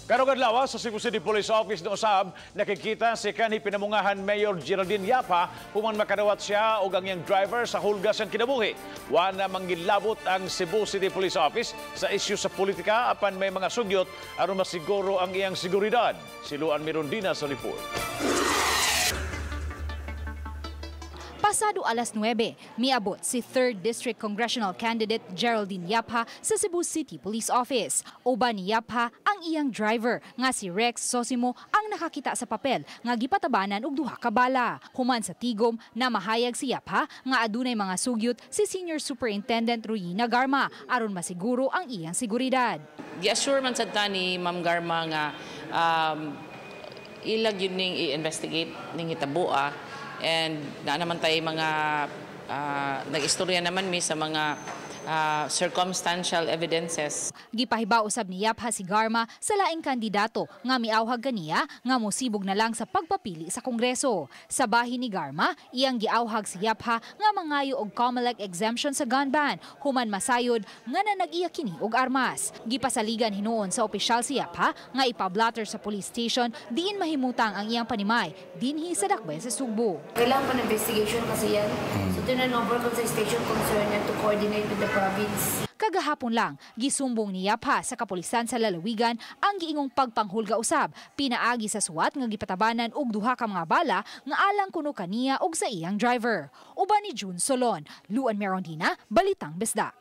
Karong adlaw sa Cebu City Police Office no usab nakikita si Kanhi pinamungahan Mayor Geraldine Yapha human makadawat siya og ang iyang driver sa hulga sa kinabuhi. Wa na manggilabot ang Cebu City Police Office sa isyu sa politika apan may mga sugyot aron masiguro ang iyang seguridad. Siluan Mirondina sa report. Pasado alas 9, miabot si 3rd District Congressional Candidate Geraldine Yapha sa Cebu City Police Office. Uban ni Yapha ang iyang driver nga si Rex Sosimo ang nakakita sa papel nga gipatabanan og duha ka bala. Human sa tigom na mahayag si Yapha nga adunay mga sugyot si Senior Superintendent Ruyina Garma aron masiguro ang iyang seguridad. Gi-assure man sad ta ni Ma'am Garma nga ilag yun ning i-investigate ning hitabo and na naman tayo mga nag-istorya naman mi sa mga circumstantial evidences. Gipahibaw usab ni Yapha si Garma sa laing kandidato nga miawhag kaniya nga mosibog na lang sa pagpapili sa Kongreso. Sa bahin ni Garma, iyang giawhag si Yapha nga mangayo og COMELEC exemption sa gun ban human masayod nga na nag-iya kini og armas. Gipasaligan hinuon sa opisyal si Yapha nga ipablatter sa police station diin mahimutang ang iyang panimay dinhi sa dakbayan sa Sugbo. Kailangan pa ng investigation kasi yan. So tinanover ko sa station concern to coordinate with the province. Kagahapon lang, gisumbong ni Yapha sa kapulisan sa lalawigan ang giingong pagpanghulga usab, pinaagi sa suwat nga gipatabanan og duha ka mga bala nga alang kuno kaniya og sa iyang driver. Uban ni June Solon, Luan Mirondina, Balitang Bisdak.